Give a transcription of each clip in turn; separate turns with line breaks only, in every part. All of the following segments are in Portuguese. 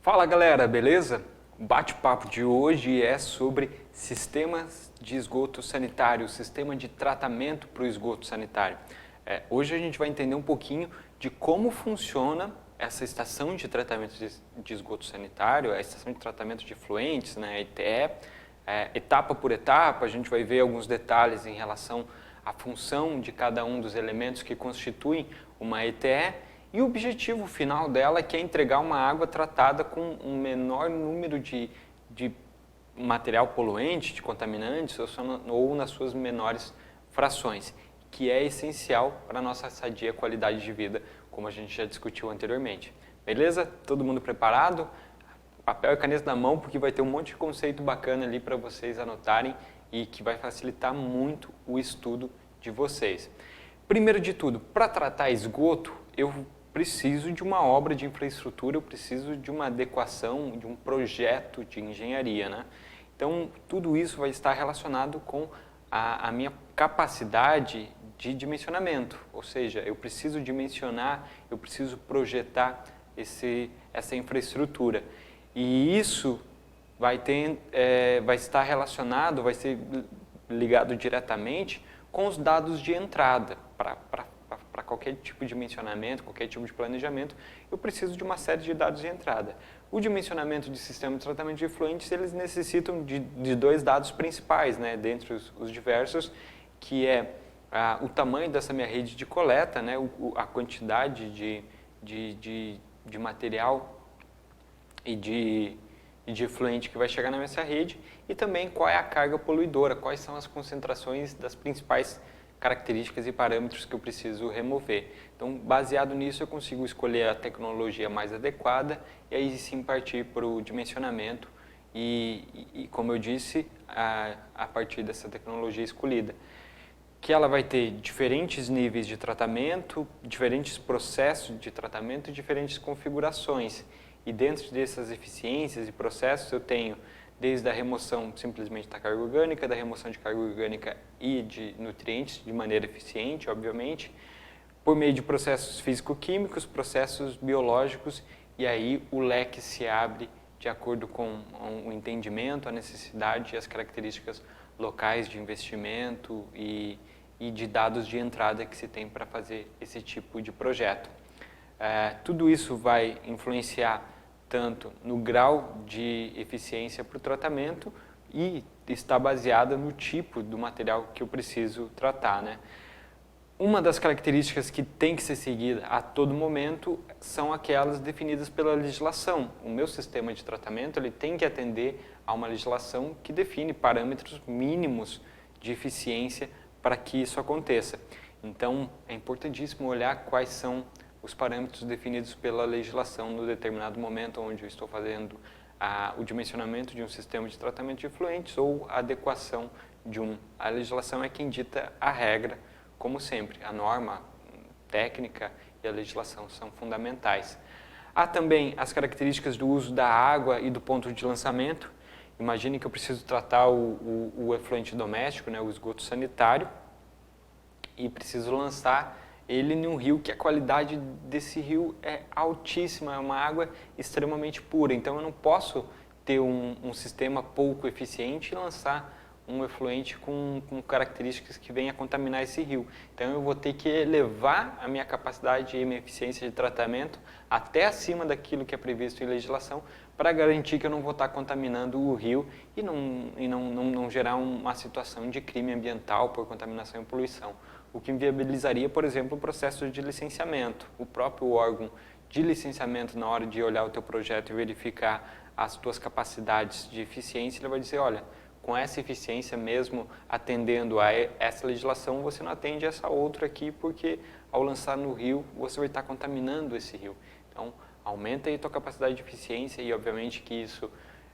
Fala galera, beleza? O bate-papo de hoje é sobre sistemas de esgoto sanitário, sistema de tratamento para o esgoto sanitário. Hoje a gente vai entender um pouquinho de como funciona essa estação de tratamento de esgoto sanitário, a estação de tratamento de efluentes, né, a ETE, etapa por etapa. A gente vai ver alguns detalhes em relação à função de cada um dos elementos que constituem uma ETE. E o objetivo final dela que é entregar uma água tratada com um menor número de material poluente, de contaminantes, ou nas suas menores frações, que é essencial para a nossa sadia qualidade de vida, como a gente já discutiu anteriormente. Beleza? Todo mundo preparado? Papel e caneta na mão, porque vai ter um monte de conceito bacana ali para vocês anotarem e que vai facilitar muito o estudo de vocês. Primeiro de tudo, para tratar esgoto, eu preciso de uma obra de infraestrutura, eu preciso de uma adequação, de um projeto de engenharia, né? Então, tudo isso vai estar relacionado com a minha capacidade de dimensionamento, ou seja, eu preciso dimensionar, eu preciso projetar essa infraestrutura. E isso vai estar relacionado, vai ser ligado diretamente com os dados de entrada. Para qualquer tipo de dimensionamento, qualquer tipo de planejamento, eu preciso de uma série de dados de entrada. O dimensionamento de sistema de tratamento de efluentes, eles necessitam de dois dados principais, né, dentre os diversos, que é o tamanho dessa minha rede de coleta, né, a quantidade de material e de efluente que vai chegar na minha rede, e também qual é a carga poluidora, quais são as concentrações das principais características e parâmetros que eu preciso remover. Então, baseado nisso, eu consigo escolher a tecnologia mais adequada e aí sim partir para o dimensionamento e como eu disse, a partir dessa tecnologia escolhida, que ela vai ter diferentes níveis de tratamento, diferentes processos de tratamento e diferentes configurações. E dentro dessas eficiências e processos eu tenho desde a remoção simplesmente da carga orgânica, da remoção de carga orgânica e de nutrientes de maneira eficiente, obviamente, por meio de processos físico-químicos, processos biológicos, e aí o leque se abre de acordo com o entendimento, a necessidade e as características locais de investimento e de dados de entrada que se tem para fazer esse tipo de projeto. Tudo isso vai influenciar tanto no grau de eficiência para o tratamento e está baseada no tipo do material que eu preciso tratar, né? Uma das características que tem que ser seguida a todo momento são aquelas definidas pela legislação. O meu sistema de tratamento ele tem que atender a uma legislação que define parâmetros mínimos de eficiência para que isso aconteça. Então, é importantíssimo olhar quais são os parâmetros definidos pela legislação no determinado momento onde eu estou fazendo o dimensionamento de um sistema de tratamento de efluentes ou a adequação de um. A legislação é quem dita a regra, como sempre. A norma técnica e a legislação são fundamentais. Há também as características do uso da água e do ponto de lançamento. Imagine que eu preciso tratar o efluente doméstico, né, o esgoto sanitário, e preciso lançar ele em um rio que a qualidade desse rio é altíssima, é uma água extremamente pura. Então eu não posso ter um sistema pouco eficiente e lançar um efluente com características que venham a contaminar esse rio. Então eu vou ter que elevar a minha capacidade e a minha eficiência de tratamento até acima daquilo que é previsto em legislação para garantir que eu não vou estar contaminando o rio e não gerar uma situação de crime ambiental por contaminação e poluição. O que inviabilizaria, por exemplo, o processo de licenciamento. O próprio órgão de licenciamento, na hora de olhar o teu projeto e verificar as tuas capacidades de eficiência, ele vai dizer, olha, com essa eficiência mesmo atendendo a essa legislação, você não atende essa outra aqui, porque ao lançar no rio, você vai estar contaminando esse rio. Então, aumenta aí a tua capacidade de eficiência e, obviamente, que isso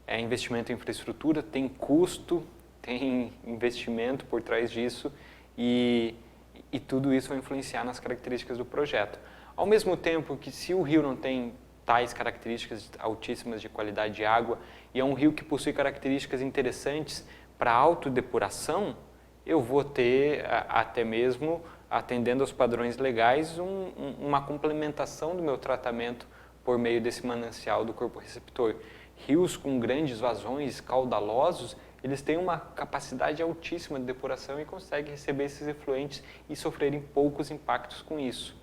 é investimento em infraestrutura, tem custo, tem investimento por trás disso e tudo isso vai influenciar nas características do projeto. Ao mesmo tempo que se o rio não tem tais características altíssimas de qualidade de água e é um rio que possui características interessantes para autodepuração, eu vou ter, até mesmo atendendo aos padrões legais, uma complementação do meu tratamento por meio desse manancial do corpo receptor. Rios com grandes vazões caudalosos, eles têm uma capacidade altíssima de depuração e conseguem receber esses efluentes e sofrerem poucos impactos com isso.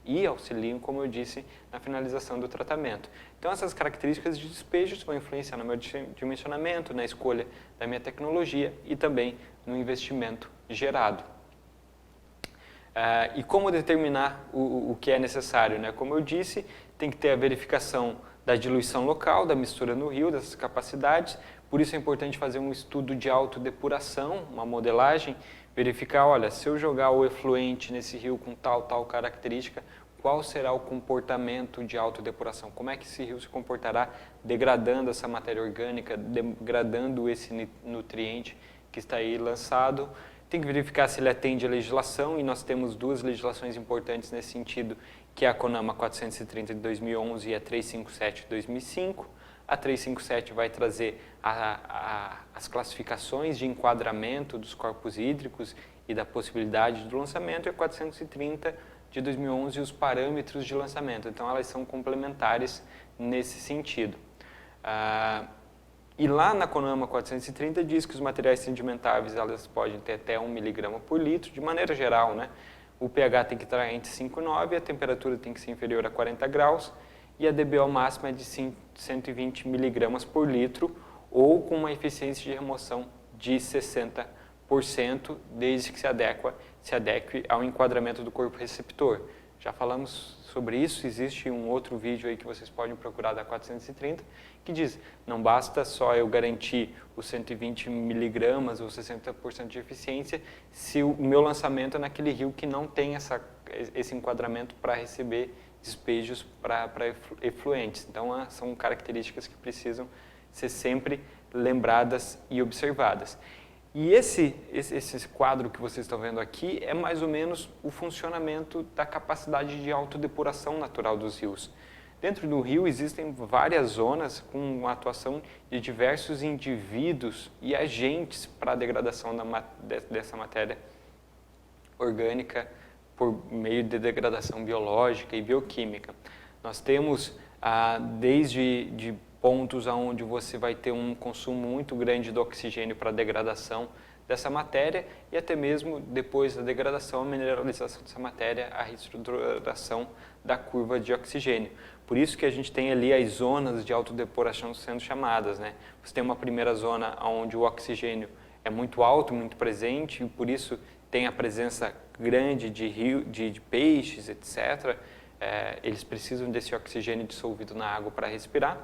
E auxiliam, como eu disse, na finalização do tratamento. Então, essas características de despejos vão influenciar no meu dimensionamento, na escolha da minha tecnologia e também no investimento gerado. E como determinar o que é necessário, né? Como eu disse, tem que ter a verificação da diluição local, da mistura no rio, dessas capacidades. Por isso é importante fazer um estudo de autodepuração, uma modelagem, verificar, olha, se eu jogar o efluente nesse rio com tal característica, qual será o comportamento de autodepuração? Como é que esse rio se comportará degradando essa matéria orgânica, degradando esse nutriente que está aí lançado? Tem que verificar se ele atende à legislação, e nós temos duas legislações importantes nesse sentido, que é a CONAMA 430 de 2011 e a 357 de 2005. A 357 vai trazer as classificações de enquadramento dos corpos hídricos e da possibilidade do lançamento, e a 430 de 2011 os parâmetros de lançamento. Então, elas são complementares nesse sentido. E lá na CONAMA 430 diz que os materiais sedimentáveis elas podem ter até 1 miligrama por litro, de maneira geral, né? O pH tem que estar entre 5 e 9, a temperatura tem que ser inferior a 40 graus e a DBO máxima é de 120 miligramas por litro ou com uma eficiência de remoção de 60%, desde que se adeque ao enquadramento do corpo receptor. Já falamos sobre isso, existe um outro vídeo aí que vocês podem procurar da 430, que diz, não basta só eu garantir os 120 miligramas ou 60% de eficiência, se o meu lançamento é naquele rio que não tem esse enquadramento para receber despejos para efluentes. Então, são características que precisam ser sempre lembradas e observadas. E esse quadro que vocês estão vendo aqui é mais ou menos o funcionamento da capacidade de autodepuração natural dos rios. Dentro do rio existem várias zonas com a atuação de diversos indivíduos e agentes para a degradação dessa matéria orgânica por meio de degradação biológica e bioquímica. Nós temos desde pontos onde você vai ter um consumo muito grande de oxigênio para a degradação dessa matéria e até mesmo depois da degradação, a mineralização dessa matéria, a reestruturação da curva de oxigênio. Por isso que a gente tem ali as zonas de autodepuração sendo chamadas, né? Você tem uma primeira zona onde o oxigênio é muito alto, muito presente, e por isso tem a presença grande de peixes, etc. Eles precisam desse oxigênio dissolvido na água para respirar,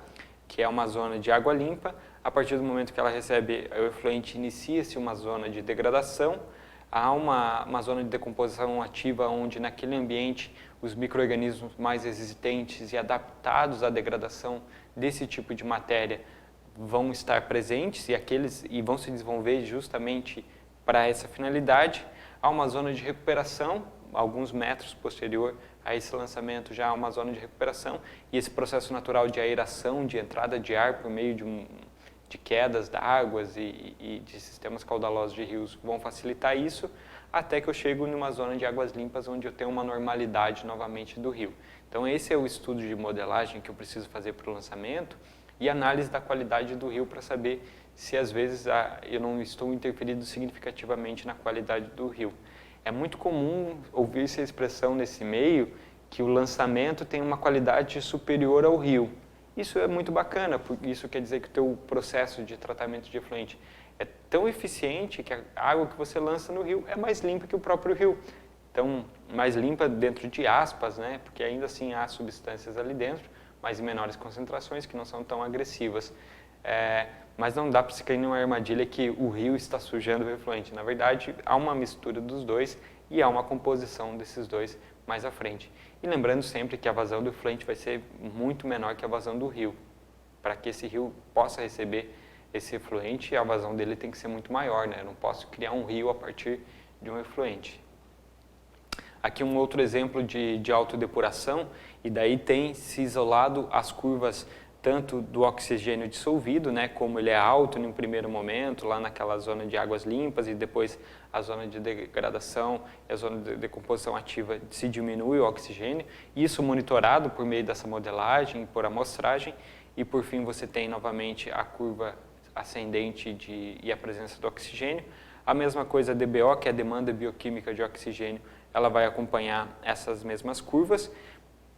que é uma zona de água limpa. A partir do momento que ela recebe o efluente, inicia-se uma zona de degradação. Há uma zona de decomposição ativa onde naquele ambiente os micro-organismos mais resistentes e adaptados à degradação desse tipo de matéria vão estar presentes e vão se desenvolver justamente para essa finalidade. Há uma zona de recuperação, alguns metros posterior a esse lançamento já há uma zona de recuperação, e esse processo natural de aeração, de entrada de ar por meio de quedas de águas e de sistemas caudalosos de rios vão facilitar isso, até que eu chego numa zona de águas limpas onde eu tenho uma normalidade novamente do rio. Então esse é o estudo de modelagem que eu preciso fazer para o lançamento e análise da qualidade do rio para saber se às vezes eu não estou interferindo significativamente na qualidade do rio. É muito comum ouvir essa expressão nesse meio que o lançamento tem uma qualidade superior ao rio. Isso é muito bacana, porque isso quer dizer que o teu processo de tratamento de efluente é tão eficiente que a água que você lança no rio é mais limpa que o próprio rio. Então, mais limpa dentro de aspas, né? Porque ainda assim há substâncias ali dentro, mas em menores concentrações, que não são tão agressivas. Mas não dá para se cair numa armadilha que o rio está sujando o efluente. Na verdade, há uma mistura dos dois e há uma composição desses dois mais à frente. E lembrando sempre que a vazão do efluente vai ser muito menor que a vazão do rio. Para que esse rio possa receber esse efluente, a vazão dele tem que ser muito maior, né? Eu não posso criar um rio a partir de um efluente. Aqui um outro exemplo de autodepuração, e daí tem se isolado as curvas tanto do oxigênio dissolvido, né, como ele é alto em um primeiro momento, lá naquela zona de águas limpas, e depois a zona de degradação e a zona de decomposição ativa se diminui o oxigênio, isso monitorado por meio dessa modelagem, por amostragem, e por fim você tem novamente a curva ascendente e a presença do oxigênio. A mesma coisa a DBO, que é a demanda bioquímica de oxigênio, ela vai acompanhar essas mesmas curvas.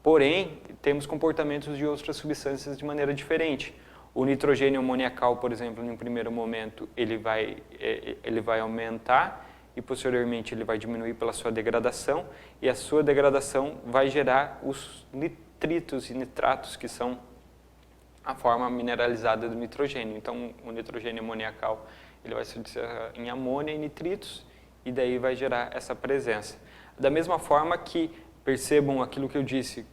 Porém, temos comportamentos de outras substâncias de maneira diferente. O nitrogênio amoniacal, por exemplo, em um primeiro momento, ele vai aumentar e posteriormente ele vai diminuir pela sua degradação, e a sua degradação vai gerar os nitritos e nitratos, que são a forma mineralizada do nitrogênio. Então, o nitrogênio amoniacal ele vai se dissociar em amônia e nitritos, e daí vai gerar essa presença. Da mesma forma que percebam aquilo que eu disse,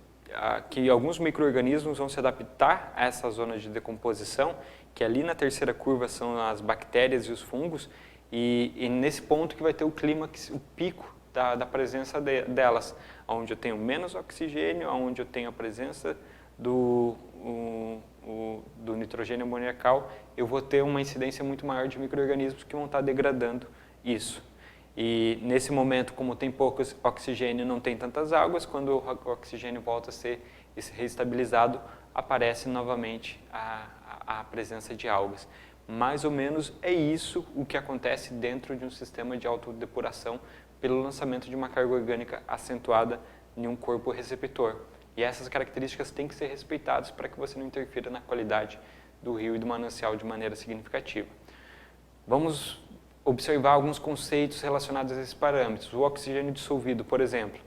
que alguns micro-organismos vão se adaptar a essa zona de decomposição, que ali na terceira curva são as bactérias e os fungos, e nesse ponto que vai ter o clímax, o pico da presença delas, onde eu tenho menos oxigênio, onde eu tenho a presença do nitrogênio amoniacal, eu vou ter uma incidência muito maior de micro-organismos que vão estar degradando isso. E nesse momento, como tem pouco oxigênio, não tem tantas águas, quando o oxigênio volta a ser reestabilizado, aparece novamente a presença de algas. Mais ou menos é isso o que acontece dentro de um sistema de autodepuração pelo lançamento de uma carga orgânica acentuada em um corpo receptor. E essas características têm que ser respeitadas para que você não interfira na qualidade do rio e do manancial de maneira significativa. Vamos observar alguns conceitos relacionados a esses parâmetros. O oxigênio dissolvido, por exemplo.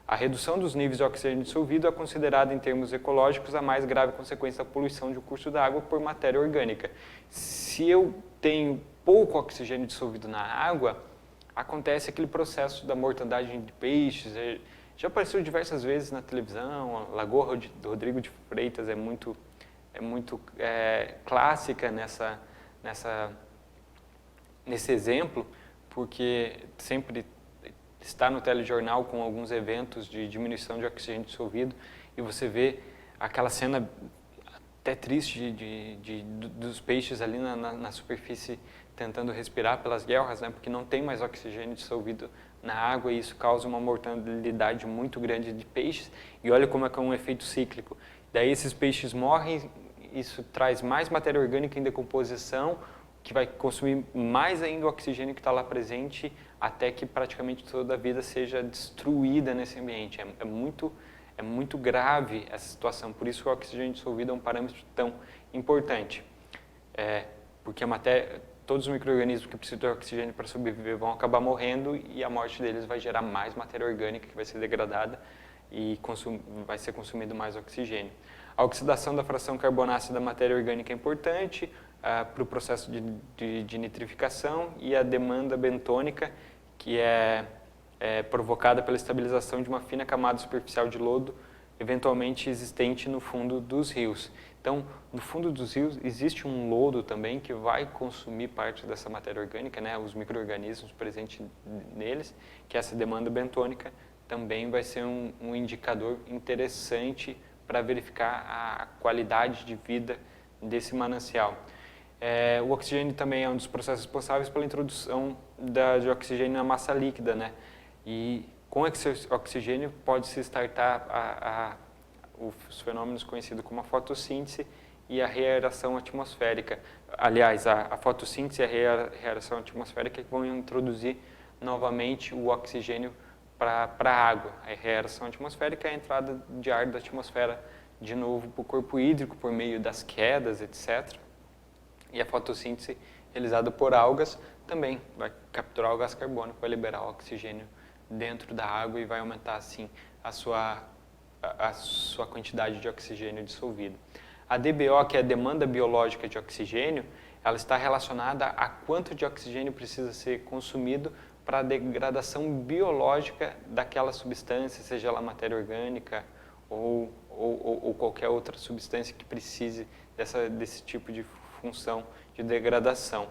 A redução dos níveis de oxigênio dissolvido é considerada, em termos ecológicos, a mais grave consequência da poluição de um curso d'água por matéria orgânica. Se eu tenho pouco oxigênio dissolvido na água, acontece aquele processo da mortandade de peixes. Já apareceu diversas vezes na televisão, a Lagoa do Rodrigo de Freitas é muito clássica nesse exemplo, porque sempre está no telejornal com alguns eventos de diminuição de oxigênio dissolvido, e você vê aquela cena até triste dos peixes ali na superfície tentando respirar pelas guelras, né, porque não tem mais oxigênio dissolvido na água, e isso causa uma mortalidade muito grande de peixes. E olha como é que é um efeito cíclico. Daí esses peixes morrem, isso traz mais matéria orgânica em decomposição, que vai consumir mais ainda o oxigênio que está lá presente, até que praticamente toda a vida seja destruída nesse ambiente. É muito grave essa situação, por isso o oxigênio dissolvido é um parâmetro tão importante. Porque todos os micro-organismos que precisam de oxigênio para sobreviver vão acabar morrendo, e a morte deles vai gerar mais matéria orgânica que vai ser degradada e vai ser consumido mais oxigênio. A oxidação da fração carbonácea da matéria orgânica é importante para o processo de nitrificação, e a demanda bentônica, que é provocada pela estabilização de uma fina camada superficial de lodo, eventualmente existente no fundo dos rios. Então, no fundo dos rios existe um lodo também que vai consumir parte dessa matéria orgânica, né, os micro-organismos presentes neles, que essa demanda bentônica também vai ser um indicador interessante para verificar a qualidade de vida desse manancial. O oxigênio também é um dos processos responsáveis pela introdução de oxigênio na massa líquida, né? E com esse oxigênio pode-se startar os fenômenos conhecidos como a fotossíntese e a reaeração atmosférica. Aliás, a fotossíntese e a reaeração atmosférica que vão introduzir novamente o oxigênio para a água. A reaeração atmosférica é a entrada de ar da atmosfera de novo para o corpo hídrico por meio das quedas, etc. E a fotossíntese realizada por algas também vai capturar o gás carbônico, vai liberar o oxigênio dentro da água e vai aumentar assim a sua quantidade de oxigênio dissolvido. A DBO, que é a demanda biológica de oxigênio, ela está relacionada a quanto de oxigênio precisa ser consumido para a degradação biológica daquela substância, seja ela matéria orgânica ou qualquer outra substância que precise desse tipo de função de degradação.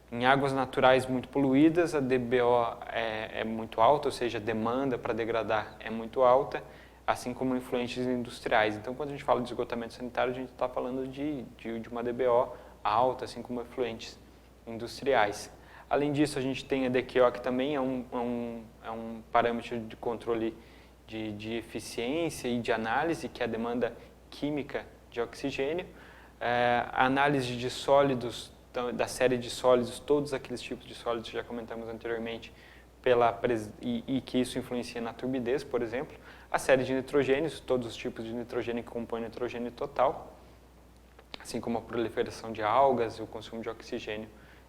Em águas naturais muito poluídas, a DBO é muito alta, ou seja, a demanda para degradar é muito alta. assim como efluentes industriais. Então, quando a gente fala de esgotamento sanitário, a gente está falando de uma DBO alta, assim como efluentes industriais. Além disso, a gente tem a DQO, que também é um parâmetro de controle de eficiência e de análise, que é a demanda química de oxigênio. A análise de sólidos, da série de sólidos, todos aqueles tipos de sólidos que já comentamos anteriormente, e que isso influencia na turbidez, por exemplo. A série de nitrogênios, todos os tipos de nitrogênio que compõem o nitrogênio total, assim como a proliferação de algas e o consumo de oxigênio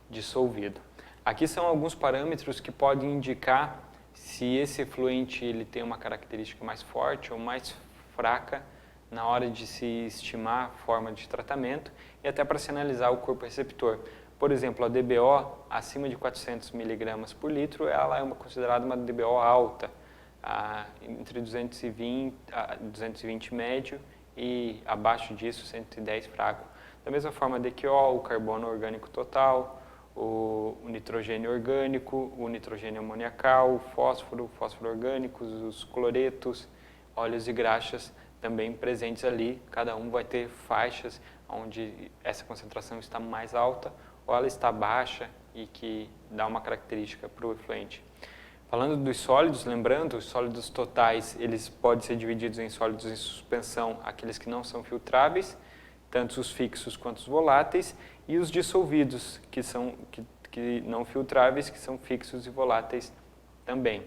dissolvido. Aqui são alguns parâmetros que podem indicar se esse efluente ele tem uma característica mais forte ou mais fraca na hora de se estimar a forma de tratamento e até para se analisar o corpo receptor. Por exemplo, a DBO acima de 400 mg por litro, ela é considerada uma DBO alta, entre 220 médio e abaixo disso 110 fraco. Da mesma forma, a DQO, o carbono orgânico total, o nitrogênio orgânico, o nitrogênio amoniacal, o fósforo orgânico, os cloretos, óleos e graxas também presentes ali. Cada um vai ter faixas onde essa concentração está mais alta ou ela está baixa e que dá uma característica para o efluente. Falando dos sólidos, lembrando, os sólidos totais, eles podem ser divididos em sólidos em suspensão, aqueles que não são filtráveis, tanto os fixos quanto os voláteis, e os dissolvidos, que não filtráveis, que são fixos e voláteis também.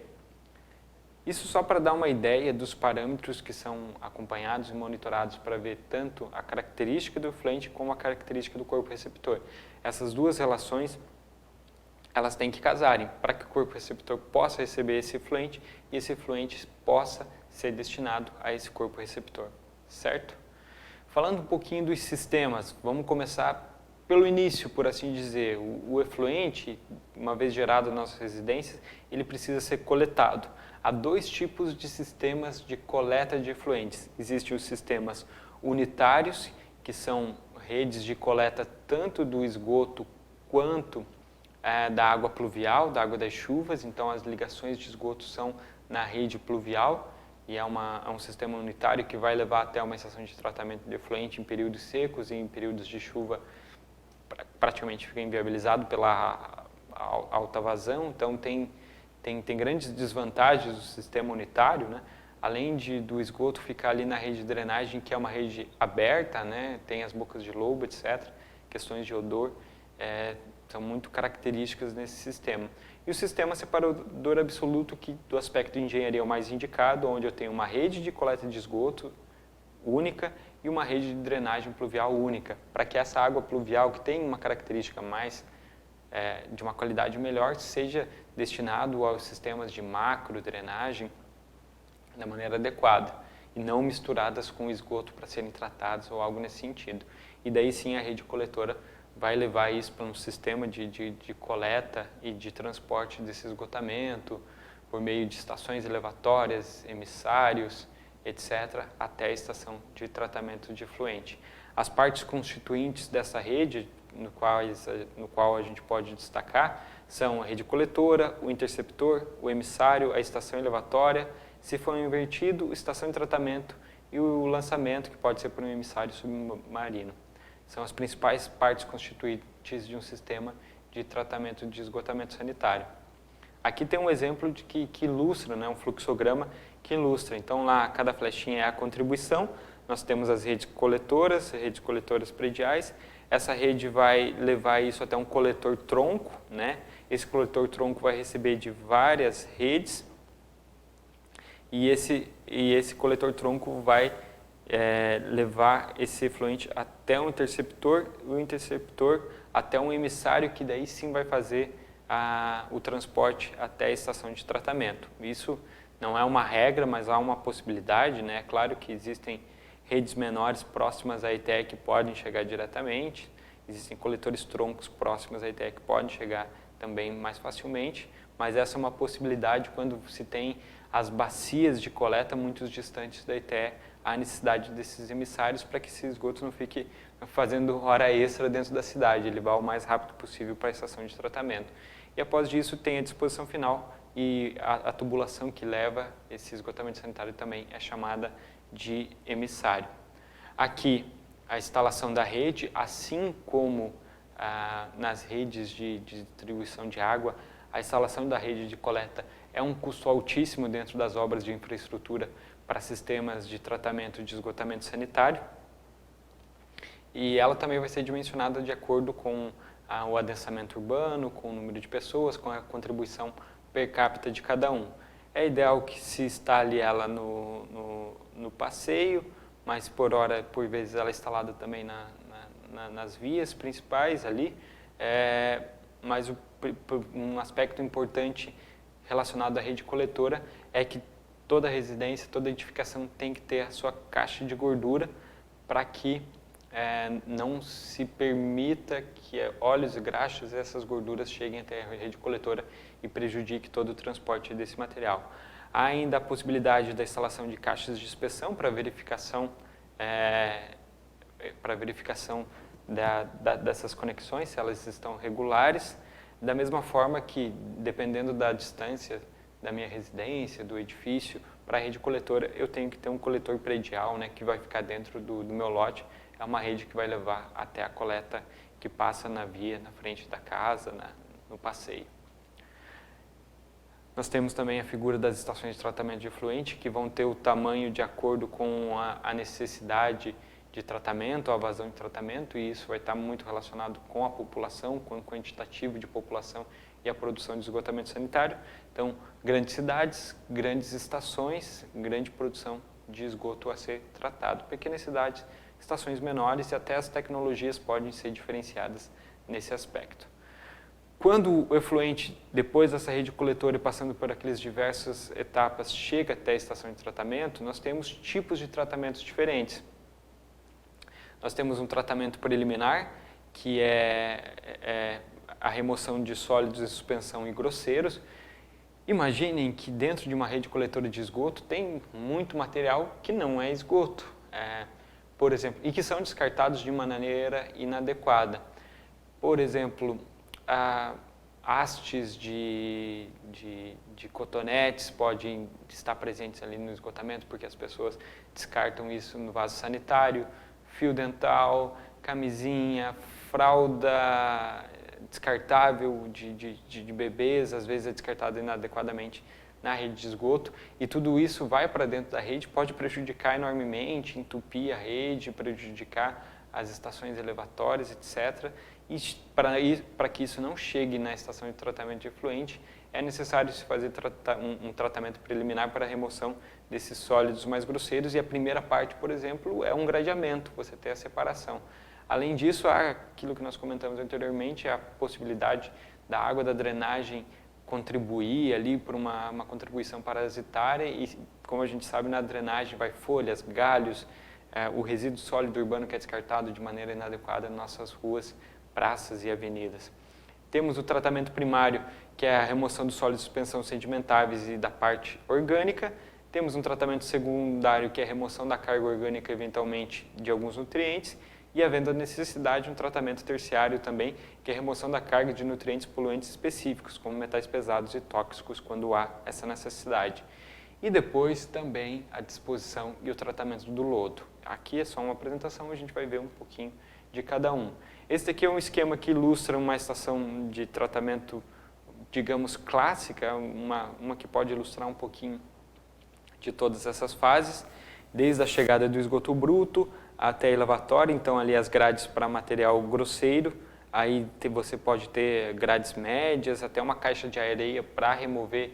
Isso só para dar uma ideia dos parâmetros que são acompanhados e monitorados para ver tanto a característica do efluente como a característica do corpo receptor. Essas duas relações, elas têm que casarem para que o corpo receptor possa receber esse efluente e esse efluente possa ser destinado a esse corpo receptor, certo? Falando um pouquinho dos sistemas, vamos começar pelo início, por assim dizer. O efluente, uma vez gerado nas nossas residências, ele precisa ser coletado. Há dois tipos de sistemas de coleta de efluentes. Existem os sistemas unitários, que são redes de coleta tanto do esgoto quanto da água pluvial, da água das chuvas. Então, as ligações de esgoto são na rede pluvial e é um sistema unitário que vai levar até uma estação de tratamento de efluente em períodos secos e em períodos de chuva praticamente fica inviabilizado pela alta vazão. Então, tem grandes desvantagens do sistema unitário, né? Além do esgoto ficar ali na rede de drenagem, que é uma rede aberta, né? Tem as bocas de lobo, etc. Questões de odor são muito características nesse sistema. E o sistema separador absoluto, que do aspecto de engenharia é o mais indicado, onde eu tenho uma rede de coleta de esgoto única e uma rede de drenagem pluvial única, para que essa água pluvial, que tem uma característica mais de uma qualidade melhor, seja destinado aos sistemas de macro drenagem da maneira adequada e não misturadas com esgoto para serem tratados ou algo nesse sentido. E daí sim a rede coletora vai levar isso para um sistema de coleta e de transporte desse esgotamento por meio de estações elevatórias, emissários, etc., até a estação de tratamento de efluente. As partes constituintes dessa rede, no qual a gente pode destacar, são a rede coletora, o interceptor, o emissário, a estação elevatória, se for invertido, a estação de tratamento e o lançamento, que pode ser por um emissário submarino. São as principais partes constituintes de um sistema de tratamento de esgotamento sanitário. Aqui tem um exemplo que ilustra, né, um fluxograma que ilustra. Então, lá, cada flechinha é a contribuição. Nós temos as redes coletoras prediais. Essa rede vai levar isso até um coletor tronco, né? Esse coletor tronco vai receber de várias redes e esse coletor tronco vai levar esse efluente até um interceptor, o interceptor até um emissário, que daí sim vai fazer o transporte até a estação de tratamento. Isso não é uma regra, mas há uma possibilidade, né? É claro que existem redes menores próximas à ETE que podem chegar diretamente, existem coletores troncos próximos à ETE que podem chegar também mais facilmente, mas essa é uma possibilidade quando se tem as bacias de coleta muito distantes da ETE, há necessidade desses emissários para que esse esgoto não fique fazendo hora extra dentro da cidade, ele vá o mais rápido possível para a estação de tratamento. E após disso tem a disposição final e a tubulação que leva esse esgotamento sanitário também é chamada de emissário. Aqui, a instalação da rede, assim como nas redes de distribuição de água, a instalação da rede de coleta é um custo altíssimo dentro das obras de infraestrutura para sistemas de tratamento de esgotamento sanitário. E ela também vai ser dimensionada de acordo com o adensamento urbano, com o número de pessoas, com a contribuição per capita de cada um. É ideal que se instale ela no passeio, mas por vezes ela é instalada também nas vias principais ali. Mas um aspecto importante relacionado à rede coletora é que toda residência, toda edificação tem que ter a sua caixa de gordura para que não se permita que óleos e graxas e essas gorduras cheguem até a rede coletora e prejudique todo o transporte desse material. Há ainda a possibilidade da instalação de caixas de inspeção para verificação, dessas conexões, se elas estão regulares, da mesma forma que, dependendo da distância da minha residência, do edifício, para a rede coletora, eu tenho que ter um coletor predial, né, que vai ficar dentro do meu lote. É uma rede que vai levar até a coleta que passa na via, na frente da casa, no passeio. Nós temos também a figura das estações de tratamento de efluente, que vão ter o tamanho de acordo com a necessidade de tratamento, a vazão de tratamento, e isso vai estar muito relacionado com a população, com o quantitativo de população e a produção de esgotamento sanitário. Então, grandes cidades, grandes estações, grande produção de esgoto a ser tratado. Pequenas cidades, estações menores, e até as tecnologias podem ser diferenciadas nesse aspecto. Quando o efluente, depois dessa rede coletora e passando por aquelas diversas etapas, chega até a estação de tratamento, nós temos tipos de tratamentos diferentes. Nós temos um tratamento preliminar, que é a remoção de sólidos em suspensão e grosseiros. Imaginem que dentro de uma rede coletora de esgoto tem muito material que não é esgoto, por exemplo, e que são descartados de uma maneira inadequada. Por exemplo, hastes de cotonetes podem estar presentes ali no esgotamento, porque as pessoas descartam isso no vaso sanitário, fio dental, camisinha, fralda descartável de bebês, às vezes é descartada inadequadamente na rede de esgoto, e tudo isso vai para dentro da rede, pode prejudicar enormemente, entupir a rede, prejudicar as estações elevatórias, etc. E para que isso não chegue na estação de tratamento de efluente, é necessário se fazer um tratamento preliminar para a remoção desses sólidos mais grosseiros, e a primeira parte, por exemplo, é um gradeamento, você ter a separação. Além disso, há aquilo que nós comentamos anteriormente, a possibilidade da água da drenagem contribuir ali por uma contribuição parasitária, e como a gente sabe, na drenagem vai folhas, galhos, o resíduo sólido urbano que é descartado de maneira inadequada nas nossas ruas, praças e avenidas. Temos o tratamento primário, que é a remoção dos sólidos de suspensão sedimentáveis e da parte orgânica. Temos um tratamento secundário, que é a remoção da carga orgânica, eventualmente, de alguns nutrientes. E, havendo a necessidade, um tratamento terciário também, que é a remoção da carga de nutrientes poluentes específicos, como metais pesados e tóxicos, quando há essa necessidade. E depois também a disposição e o tratamento do lodo. Aqui é só uma apresentação, a gente vai ver um pouquinho de cada um. Esse aqui é um esquema que ilustra uma estação de tratamento, digamos, clássica, uma que pode ilustrar um pouquinho de todas essas fases, desde a chegada do esgoto bruto até a elevatória, então ali as grades para material grosseiro, aí você pode ter grades médias, até uma caixa de areia para remover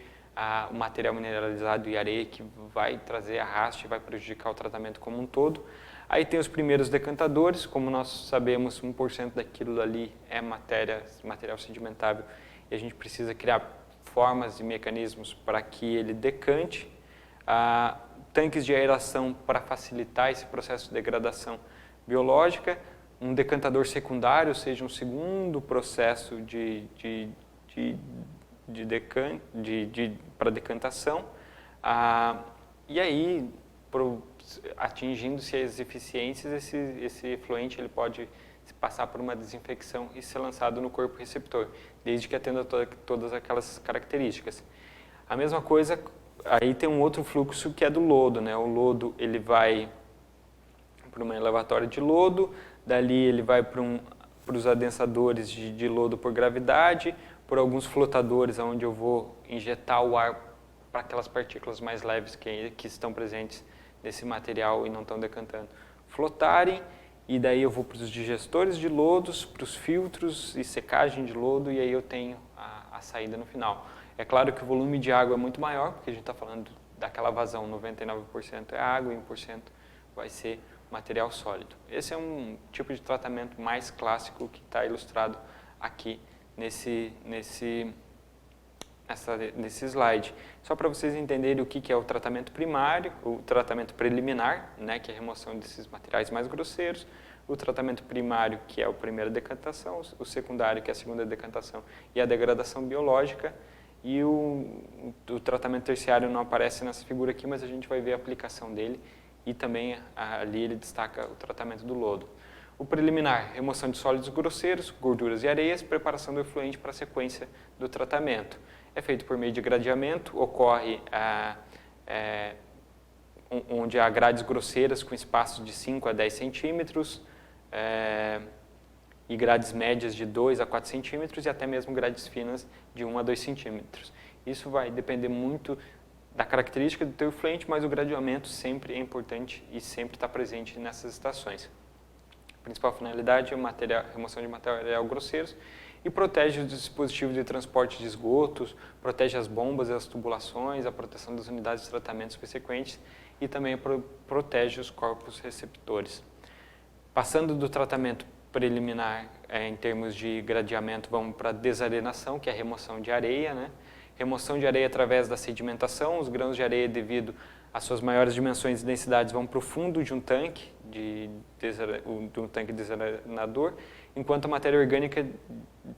o material mineralizado e areia que vai trazer arraste e vai prejudicar o tratamento como um todo. Aí tem os primeiros decantadores, como nós sabemos, 1% daquilo ali é material sedimentável, e a gente precisa criar formas e mecanismos para que ele decante. Tanques de aeração para facilitar esse processo de degradação biológica, um decantador secundário, ou seja, um segundo processo para decantação, e aí, atingindo-se as eficiências, esse efluente ele pode passar por uma desinfecção e ser lançado no corpo receptor, desde que atenda todas aquelas características. A mesma coisa, aí tem um outro fluxo que é do lodo, né? O lodo ele vai para uma elevatória de lodo, dali ele vai para os adensadores de lodo por gravidade, por alguns flotadores onde eu vou injetar o ar para aquelas partículas mais leves que estão presentes nesse material e não estão decantando flotarem, e daí eu vou para os digestores de lodos, para os filtros e secagem de lodo, e aí eu tenho a saída no final. É claro que o volume de água é muito maior, porque a gente está falando daquela vazão, 99% é água e 1% vai ser material sólido. Esse é um tipo de tratamento mais clássico que está ilustrado aqui nesse slide. Só para vocês entenderem o que é o tratamento primário, o tratamento preliminar, né, que é a remoção desses materiais mais grosseiros, o tratamento primário, que é a primeira decantação, o secundário, que é a segunda decantação e a degradação biológica, e o tratamento terciário não aparece nessa figura aqui, mas a gente vai ver a aplicação dele, e também ali ele destaca o tratamento do lodo. O preliminar, remoção de sólidos grosseiros, gorduras e areias, preparação do efluente para a sequência do tratamento. É feito por meio de gradeamento, ocorre onde há grades grosseiras com espaço de 5 a 10 centímetros e grades médias de 2 a 4 centímetros e até mesmo grades finas de 1 a 2 centímetros. Isso vai depender muito da característica do teu efluente, mas o gradeamento sempre é importante e sempre está presente nessas estações. A principal finalidade é a remoção de material grosseiros e protege os dispositivos de transporte de esgotos, protege as bombas e as tubulações, a proteção das unidades de tratamento subsequentes e também protege os corpos receptores. Passando do tratamento preliminar em termos de gradeamento, vamos para a desarenação, que é a remoção de areia, né? Remoção de areia através da sedimentação, os grãos de areia, devido às suas maiores dimensões e densidades, vão para o fundo de um tanque, desarenador, enquanto a matéria orgânica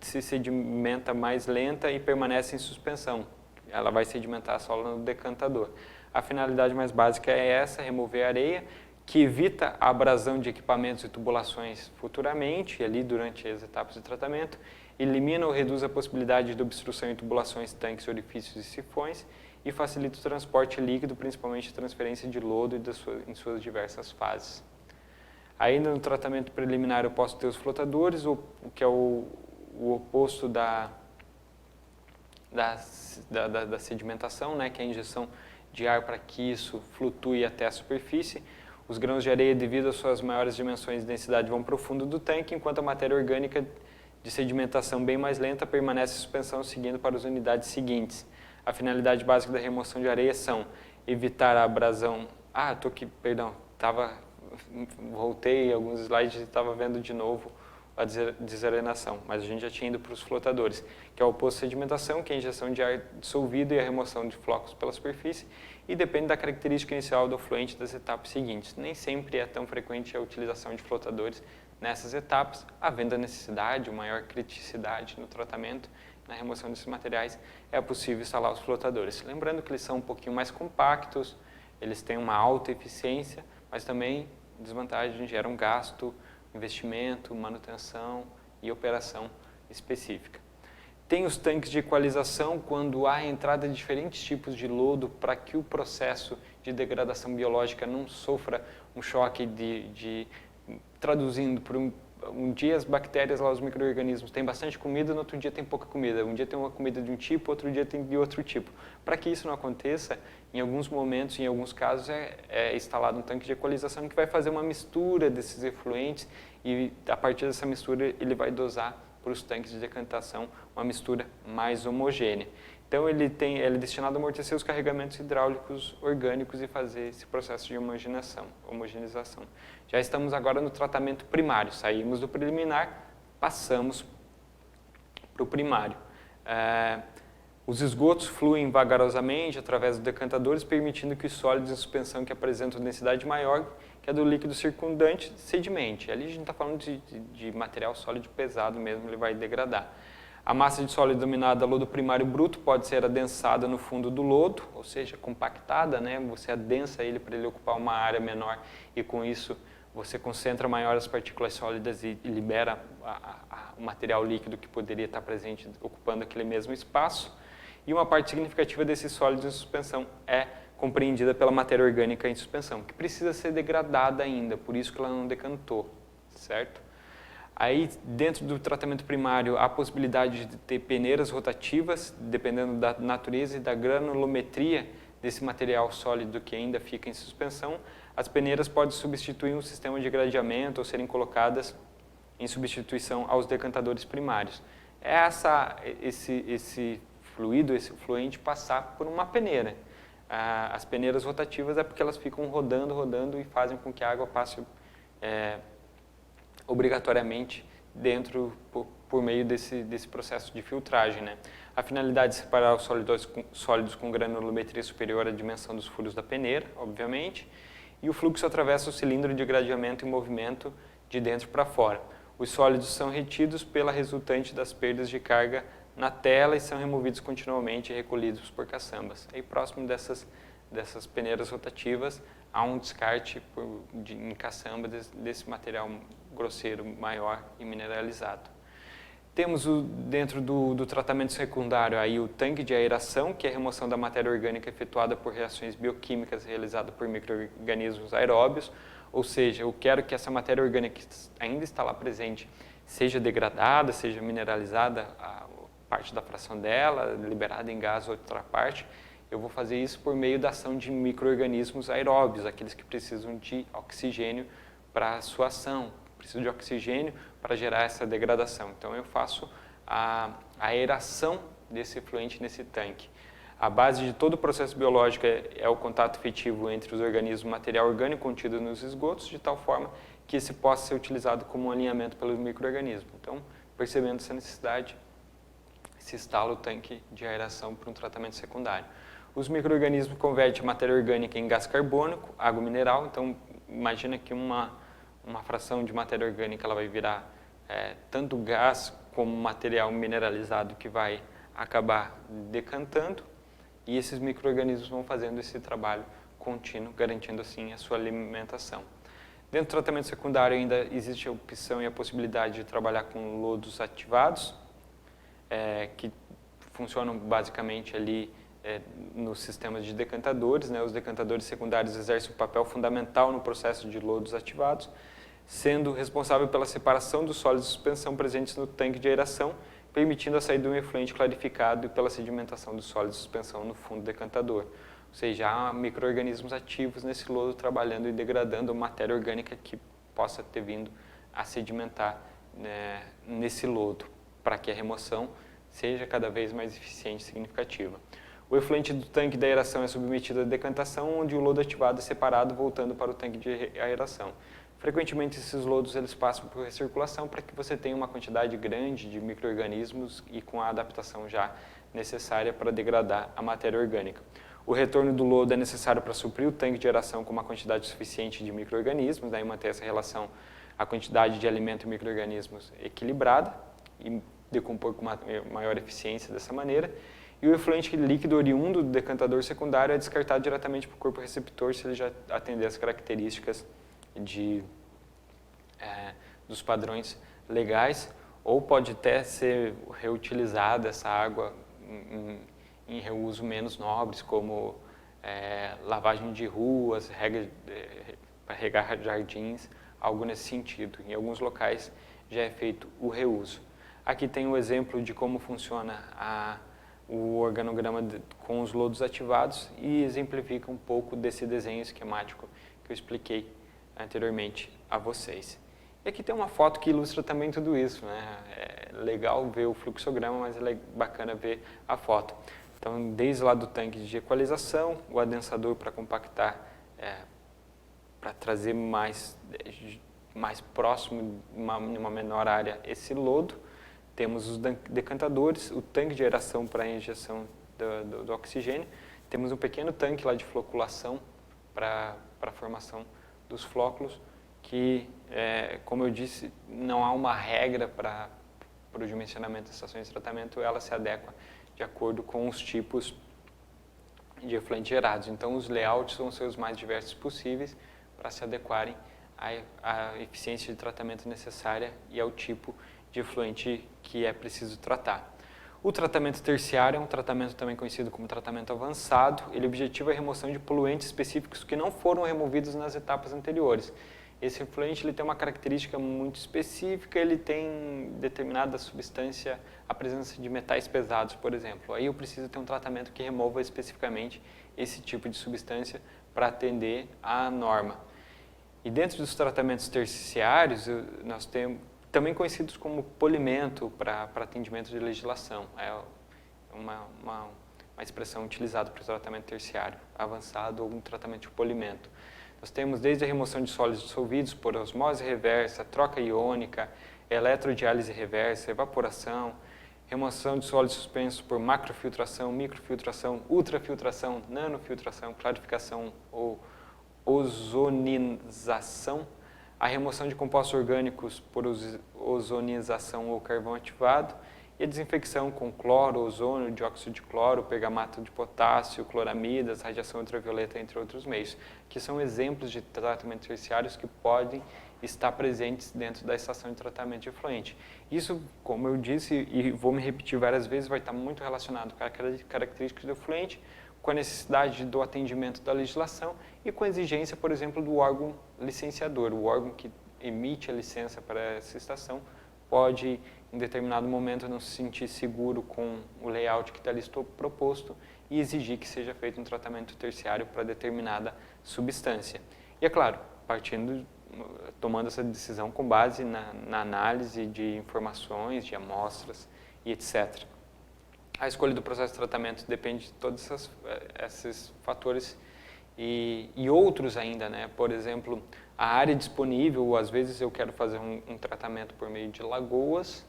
se sedimenta mais lenta e permanece em suspensão. Ela vai sedimentar só no decantador. A finalidade mais básica é essa, remover a areia, que evita a abrasão de equipamentos e tubulações futuramente, ali durante as etapas de tratamento, elimina ou reduz a possibilidade de obstrução em tubulações, tanques, orifícios e sifões e facilita o transporte líquido, principalmente a transferência de lodo em suas diversas fases. Ainda no tratamento preliminar eu posso ter os flotadores, o que é o oposto da sedimentação, né, que é a injeção de ar para que isso flutue até a superfície. Os grãos de areia, devido às suas maiores dimensões e densidade, vão para o fundo do tanque, enquanto a matéria orgânica de sedimentação bem mais lenta permanece em suspensão seguindo para as unidades seguintes. A finalidade básica da remoção de areia são evitar a abrasão... voltei alguns slides e estava vendo de novo a desarenação, mas a gente já tinha ido para os flotadores, que é o oposto à sedimentação, que é a injeção de ar dissolvido e a remoção de flocos pela superfície, e depende da característica inicial do efluente das etapas seguintes. Nem sempre é tão frequente a utilização de flotadores nessas etapas, havendo a necessidade, uma maior criticidade no tratamento, na remoção desses materiais, é possível instalar os flotadores. Lembrando que eles são um pouquinho mais compactos, eles têm uma alta eficiência, mas também desvantagem, geram gasto, investimento, manutenção e operação específica. Tem os tanques de equalização, quando há entrada de diferentes tipos de lodo para que o processo de degradação biológica não sofra um choque traduzindo por um dia as bactérias lá, os micro-organismos, tem bastante comida, no outro dia tem pouca comida. Um dia tem uma comida de um tipo, outro dia tem de outro tipo. Para que isso não aconteça, em alguns momentos, em alguns casos, é instalado um tanque de equalização que vai fazer uma mistura desses efluentes e, a partir dessa mistura, ele vai dosar para os tanques de decantação uma mistura mais homogênea. Então, ele é destinado a amortecer os carregamentos hidráulicos orgânicos e fazer esse processo de homogeneização. Já estamos agora no tratamento primário. Saímos do preliminar, passamos para o primário. Os esgotos fluem vagarosamente através dos decantadores, permitindo que os sólidos em suspensão que apresentam densidade maior que a do líquido circundante sedimente. Ali a gente está falando de material sólido pesado mesmo, ele vai degradar. A massa de sólido denominada lodo primário bruto pode ser adensada no fundo do lodo, ou seja, compactada, né? Você adensa ele para ele ocupar uma área menor e com isso você concentra maior as partículas sólidas e libera o material líquido que poderia estar presente ocupando aquele mesmo espaço. e uma parte significativa desses sólidos em suspensão é compreendida pela matéria orgânica em suspensão, que precisa ser degradada ainda, por isso que ela não decantou, certo? Aí, dentro do tratamento primário, há a possibilidade de ter peneiras rotativas, dependendo da natureza e da granulometria desse material sólido que ainda fica em suspensão. As peneiras podem substituir um sistema de gradeamento ou serem colocadas em substituição aos decantadores primários. É esse fluido, esse fluente, passar por uma peneira. As peneiras rotativas é porque elas ficam rodando e fazem com que a água passe obrigatoriamente dentro por meio desse processo de filtragem, né? A finalidade é separar os sólidos com granulometria superior à dimensão dos furos da peneira, obviamente, e o fluxo atravessa o cilindro de gradeamento em movimento de dentro para fora. Os sólidos são retidos pela resultante das perdas de carga na tela e são removidos continuamente e recolhidos por caçambas. Aí, próximo dessas peneiras rotativas, há um descarte em caçamba desse material grosseiro maior e mineralizado. Temos dentro do tratamento secundário aí o tanque de aeração, que é a remoção da matéria orgânica efetuada por reações bioquímicas realizadas por micro-organismos aeróbios, ou seja, eu quero que essa matéria orgânica que ainda está lá presente seja degradada, seja mineralizada, a parte da fração dela, liberada em gás outra parte. Eu vou fazer isso por meio da ação de micro-organismos aeróbios, aqueles que precisam de oxigênio para a sua ação, precisam de oxigênio para gerar essa degradação. Então, eu faço a aeração desse efluente nesse tanque. A base de todo o processo biológico é o contato efetivo entre os organismos e o material orgânico contido nos esgotos, de tal forma que esse possa ser utilizado como um alinhamento pelos micro-organismos. Então, percebendo essa necessidade, se instala o tanque de aeração para um tratamento secundário. Os micro-organismos convertem a matéria orgânica em gás carbônico, água mineral. Então, imagina que uma fração de matéria orgânica ela vai virar tanto gás como material mineralizado que vai acabar decantando. E esses micro-organismos vão fazendo esse trabalho contínuo, garantindo assim a sua alimentação. Dentro do tratamento secundário ainda existe a opção e a possibilidade de trabalhar com lodos ativados, que funcionam basicamente ali nos sistemas de decantadores, né? Os decantadores secundários exercem um papel fundamental no processo de lodos ativados, sendo responsável pela separação dos sólidos de suspensão presentes no tanque de aeração, permitindo a saída de um efluente clarificado e pela sedimentação dos sólidos de suspensão no fundo do decantador. Ou seja, há micro-organismos ativos nesse lodo trabalhando e degradando a matéria orgânica que possa ter vindo a sedimentar, né, nesse lodo, para que a remoção seja cada vez mais eficiente e significativa. O efluente do tanque de aeração é submetido à decantação, onde o lodo ativado é separado, voltando para o tanque de aeração. Frequentemente, esses lodos eles passam por recirculação para que você tenha uma quantidade grande de micro-organismos e com a adaptação já necessária para degradar a matéria orgânica. O retorno do lodo é necessário para suprir o tanque de aeração com uma quantidade suficiente de micro-organismos, daí manter essa relação, a quantidade de alimento e micro-organismos equilibrada e decompor com maior eficiência dessa maneira. E o efluente líquido oriundo do decantador secundário é descartado diretamente para o corpo receptor se ele já atender as características dos padrões legais, ou pode até ser reutilizada essa água em reuso menos nobres, como lavagem de ruas, para regar jardins, algo nesse sentido. Em alguns locais já é feito o reuso. Aqui tem o exemplo de como funciona o organograma com os lodos ativados e exemplifica um pouco desse desenho esquemático que eu expliquei anteriormente a vocês. E aqui tem uma foto que ilustra também tudo isso, né? É legal ver o fluxograma, mas é bacana ver a foto. Então, desde lá do tanque de equalização, o adensador para compactar, para trazer mais próximo, em uma menor área, esse lodo. Temos os decantadores, o tanque de aeração para a injeção do oxigênio. Temos um pequeno tanque lá de floculação para a formação dos flóculos, que, como eu disse, não há uma regra para o dimensionamento das estações de tratamento, ela se adequa de acordo com os tipos de efluentes gerados. Então, os layouts vão ser os mais diversos possíveis para se adequarem à eficiência de tratamento necessária e ao tipo de efluente que é preciso tratar. O tratamento terciário é um tratamento também conhecido como tratamento avançado. Ele objetiva a remoção de poluentes específicos que não foram removidos nas etapas anteriores. Esse efluente ele tem uma característica muito específica, ele tem determinada substância, a presença de metais pesados, por exemplo. Aí eu preciso ter um tratamento que remova especificamente esse tipo de substância para atender à norma. E dentro dos tratamentos terciários, nós temos também conhecidos como polimento para atendimento de legislação. É uma expressão utilizada para o tratamento terciário avançado ou um tratamento de polimento. Nós temos desde a remoção de sólidos dissolvidos por osmose reversa, troca iônica, eletrodiálise reversa, evaporação, remoção de sólidos suspensos por macrofiltração, microfiltração, ultrafiltração, nanofiltração, clarificação ou ozonização, a remoção de compostos orgânicos por ozonização ou carvão ativado e a desinfecção com cloro, ozônio, dióxido de cloro, pergamato de potássio, cloramidas, radiação ultravioleta, entre outros meios, que são exemplos de tratamentos terciários que podem estar presentes dentro da estação de tratamento de efluente. Isso, como eu disse e vou me repetir várias vezes, vai estar muito relacionado com as características do efluente, com a necessidade do atendimento da legislação e com a exigência, por exemplo, do órgão licenciador. O órgão que emite a licença para essa estação pode, em determinado momento, não se sentir seguro com o layout que está ali proposto e exigir que seja feito um tratamento terciário para determinada substância. E, é claro, tomando essa decisão com base na análise de informações, de amostras e etc. A escolha do processo de tratamento depende de todos esses fatores e outros ainda, né? Por exemplo, a área disponível, às vezes eu quero fazer um tratamento por meio de lagoas,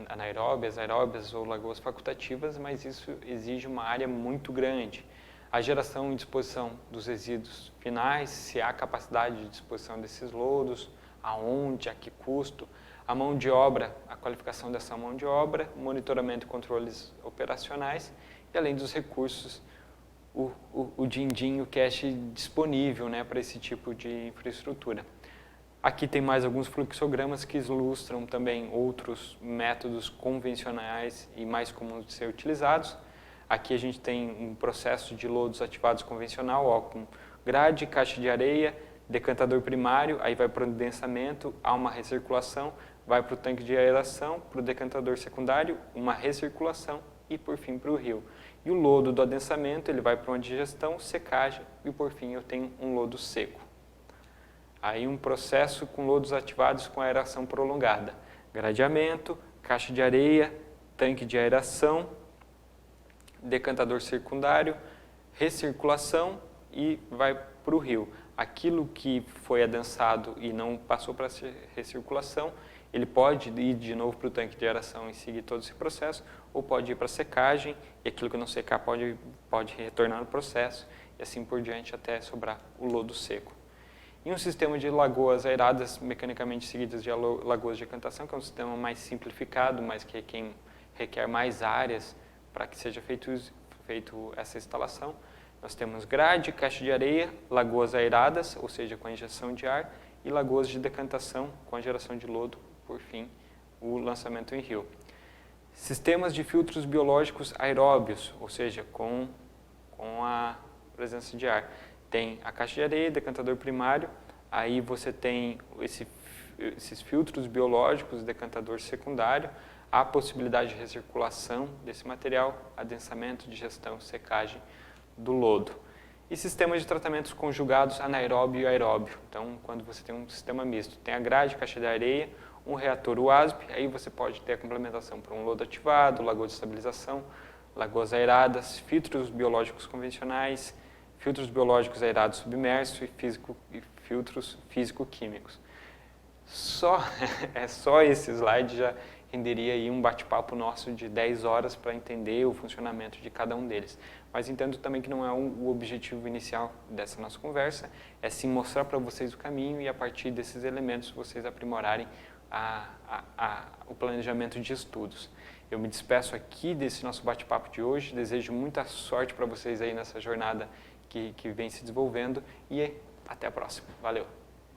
anaeróbias, aeróbias ou lagoas facultativas, mas isso exige uma área muito grande. A geração e disposição dos resíduos finais, se há capacidade de disposição desses lodos, aonde, a que custo, a mão de obra, a qualificação dessa mão de obra, monitoramento e controles operacionais e, além dos recursos, o din-din, o cache disponível, né, para esse tipo de infraestrutura. Aqui tem mais alguns fluxogramas que ilustram também outros métodos convencionais e mais comuns de ser utilizados. Aqui a gente tem um processo de lodos ativados convencional, ó, com grade, caixa de areia, decantador primário, aí vai para o adensamento, há uma recirculação, vai para o tanque de aeração, para o decantador secundário, uma recirculação e, por fim, para o rio. E o lodo do adensamento, ele vai para uma digestão, secagem e, por fim, eu tenho um lodo seco. Aí um processo com lodos ativados com aeração prolongada. Gradeamento, caixa de areia, tanque de aeração, decantador secundário, recirculação e vai para o rio. Aquilo que foi adensado e não passou para a recirculação, ele pode ir de novo para o tanque de aeração e seguir todo esse processo, ou pode ir para a secagem, e aquilo que não secar pode retornar no processo, e assim por diante até sobrar o lodo seco. E um sistema de lagoas aeradas mecanicamente seguidas de lagoas de decantação, que é um sistema mais simplificado, mas que requer mais áreas para que seja feito essa instalação. Nós temos grade, caixa de areia, lagoas aeradas, ou seja, com a injeção de ar, e lagoas de decantação com a geração de lodo, por fim, o lançamento em rio. Sistemas de filtros biológicos aeróbios, ou seja, com a presença de ar. Tem a caixa de areia, decantador primário, aí você tem esses filtros biológicos, decantador secundário, há possibilidade de recirculação desse material, adensamento, digestão, secagem do lodo. E sistemas de tratamentos conjugados anaeróbio e aeróbio. Então, quando você tem um sistema misto, tem a grade, caixa de areia, um reator UASP, aí você pode ter a complementação para um lodo ativado, lagoa de estabilização, lagoas aeradas, filtros biológicos convencionais, filtros biológicos aerados submersos e filtros físico-químicos. Só esse slide já renderia aí um bate-papo nosso de 10 horas para entender o funcionamento de cada um deles. Mas entendo também que não é o objetivo inicial dessa nossa conversa, é sim mostrar para vocês o caminho e a partir desses elementos vocês aprimorarem o planejamento de estudos. Eu me despeço aqui desse nosso bate-papo de hoje, desejo muita sorte para vocês aí nessa jornada que vem se desenvolvendo e até a próxima. Valeu!